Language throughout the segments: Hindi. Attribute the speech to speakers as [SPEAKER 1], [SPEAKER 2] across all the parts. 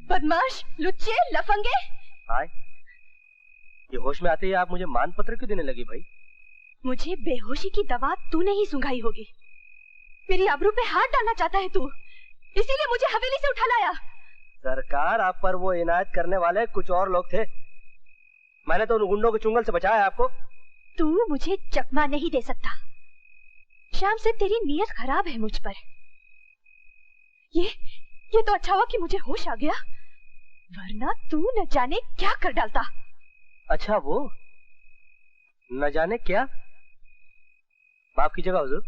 [SPEAKER 1] बदमाश, लुच्चे, लफंगे।
[SPEAKER 2] हाय, ये होश में आते ही आप मुझे मान पत्र क्यों देने लगी भाई?
[SPEAKER 1] मुझे बेहोशी की दवा तूने ही सुंघाई होगी। मेरी आबरू पे हाथ डालना चाहता है तू, इसीलिए मुझे हवेली से उठा लाया।
[SPEAKER 2] सरकार, आप पर वो इनायत करने वाले कुछ और लोग थे। मैंने तो उन गुंडों के चुंगल से बचाया आपको।
[SPEAKER 1] तू मुझे चकमा नहीं दे सकता। शाम से तेरी नीयत खराब है मुझ पर। ये तो अच्छा हुआ कि मुझे होश आ गया, वरना तू न जाने क्या कर डालता।
[SPEAKER 2] अच्छा, वो न जाने क्या? माफ कीजिएगा हुजूर,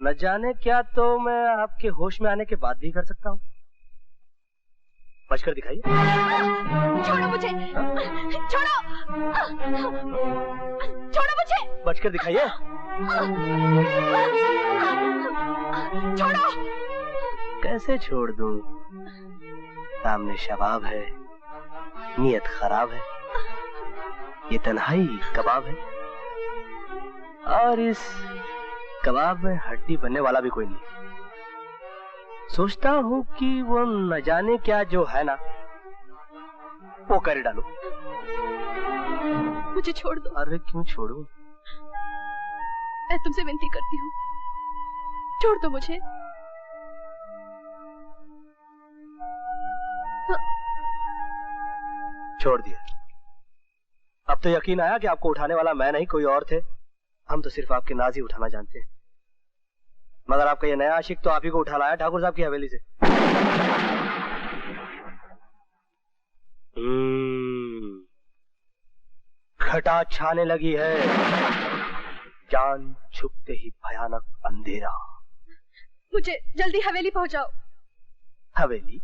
[SPEAKER 2] न जाने क्या तो मैं आपके होश में आने के बाद भी कर सकता हूँ। बचकर दिखाइए।
[SPEAKER 1] छोड़ो मुझे, छोड़ो, छोड़ो मुझे।
[SPEAKER 2] बचकर दिखाइए।
[SPEAKER 1] छोड़ो।
[SPEAKER 2] कैसे छोड़ दूं? सामने शबाब है, नीयत खराब है, ये तन्हाई कबाब है, और इस कबाब में हड्डी बनने वाला भी कोई नहीं। सोचता हूँ कि वो न जाने क्या जो है ना, वो कर डालूं।
[SPEAKER 1] मुझे छोड़ दो।
[SPEAKER 2] अरे क्यों छोड़ूं?
[SPEAKER 1] मैं तुमसे विनती करती हूँ, छोड़ दो मुझे।
[SPEAKER 2] छोड़ दिया। अब तो यकीन आया कि आपको उठाने वाला मैं नहीं कोई और थे। हम तो सिर्फ आपके नाज ही उठाना जानते हैं। मगर आपका ये नया आशिक तो आप ही को उठा लाया ठाकुर साहब की हवेली से। घटा छाने लगी है, जान छुपते ही भयानक अंधेरा।
[SPEAKER 1] मुझे जल्दी हवेली पहुंचाओ।
[SPEAKER 2] हवेली?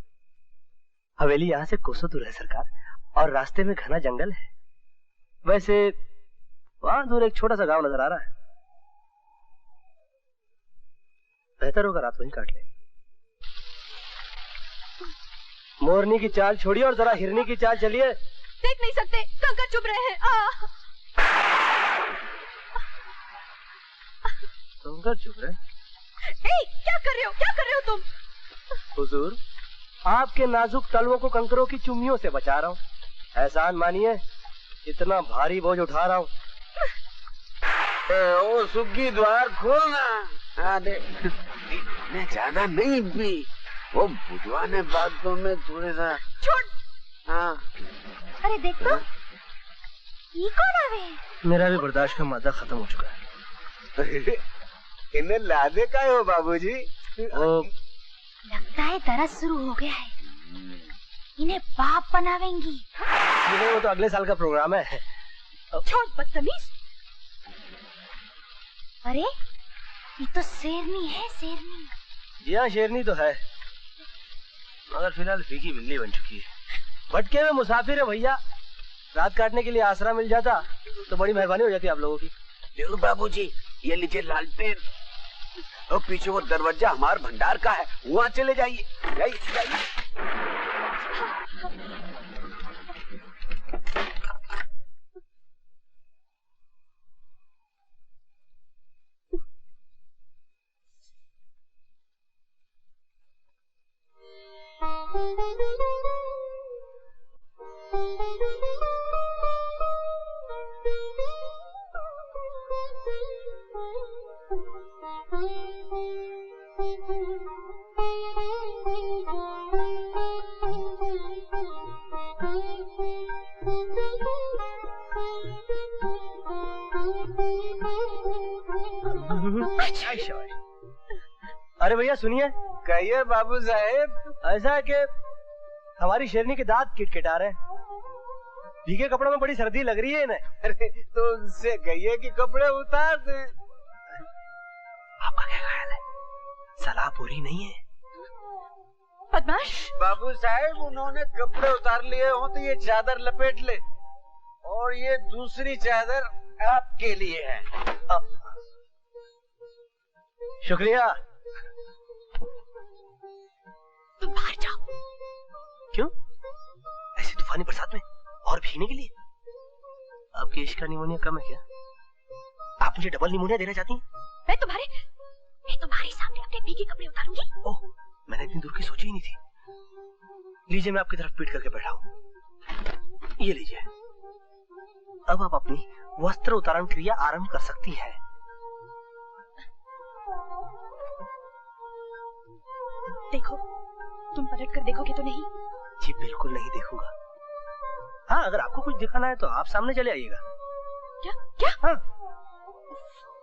[SPEAKER 2] हवेली यहाँ से कोसों दूर है सरकार, और रास्ते में घना जंगल है। वैसे वहां दूर एक छोटा सा गांव नजर आ रहा है। बेहतर होगा रात वहीं काट ले। मोरनी की चाल छोड़िए और जरा हिरनी की चाल चलिए।
[SPEAKER 1] देख नहीं सकते, कंकर चुभ रहे हैं।
[SPEAKER 2] कंकर चुभ रहे?
[SPEAKER 1] क्या कर रहे हो, क्या कर रहे हो तुम?
[SPEAKER 2] हुजूर, आपके नाजुक तलवों को कंकरों की चुम्मियों से बचा रहा हूँ। एहसान मानिए, इतना भारी बोझ उठा रहा हूँ।
[SPEAKER 3] ओ सुग्गी, द्वार खोलना। मैं ज्यादा नहीं पी, वो बुढ़वा ने बातों में थोड़े सा।
[SPEAKER 1] छोड़।
[SPEAKER 3] हाँ।
[SPEAKER 1] अरे देख तो, ये कौन आवे?
[SPEAKER 2] मेरा भी बर्दाश्त का मादा खत्म हो चुका है।
[SPEAKER 3] इन्हें लादे का हो बाबूजी?
[SPEAKER 1] लगता है दरस शुरू हो गया है, इन्हें बाप बनावेंगी।
[SPEAKER 2] वो तो अगले साल का प्रोग्राम है।
[SPEAKER 1] छोड़ बदतमीज। अरे ये तो शेरनी है, शेरनी।
[SPEAKER 2] जी हाँ, शेरनी तो है, मगर फिलहाल फीकी बिल्ली बन चुकी है। भटके में मुसाफिर है भैया, रात काटने के लिए आसरा मिल जाता तो बड़ी मेहरबानी हो जाती आप लोगों की।
[SPEAKER 3] जरूर बाबूजी, ये लीजिए लालटेन, और पीछे वो दरवाजा हमार भंडार का है, वहाँ चले जाइए। जाइए जाइए।
[SPEAKER 2] अरे भैया सुनिए।
[SPEAKER 3] कहिए बाबू साहेब।
[SPEAKER 2] ऐसा है कि हमारी शेरनी के दांत किटकिटा रहे हैं, भीगे कपड़ों में बड़ी सर्दी लग रही है इन्हें।
[SPEAKER 3] अरे तो उनसे कहिए कि कपड़े उतार दें।
[SPEAKER 2] आपका क्या ख्याल है? सलाह पूरी नहीं है?
[SPEAKER 1] बदमाश।
[SPEAKER 3] बाबू साहेब, उन्होंने कपड़े उतार लिए हो तो ये चादर लपेट ले, और ये दूसरी चादर आपके लिए है।
[SPEAKER 2] शुक्रिया।
[SPEAKER 1] तुम बाहर जाओ।
[SPEAKER 2] क्यों? ऐसी तूफानी बरसात में और भीगने के लिए? आपके इश्क का निमोनिया कम है क्या? आप मुझे डबल निमोनिया देना चाहती हैं?
[SPEAKER 1] मैं तुम्हारे सामने अपने भाभी के कपड़े उतारूंगी?
[SPEAKER 2] ओह, मैंने इतनी दूर की सोची ही नहीं थी। लीजिए, मैं आपकी तरफ पीट करके बैठा हूँ। ये लीजिए। अब आप अपनी वस्त्र उतारण क्रिया आरंभ कर सकती हैं।
[SPEAKER 1] देखो, तुम पलट कर देखोगे तो नहीं?
[SPEAKER 2] जी बिल्कुल नहीं देखूंगा। हाँ, अगर आपको कुछ दिखाना है तो आप सामने चले आइएगा।
[SPEAKER 1] क्या क्या?
[SPEAKER 2] हाँ,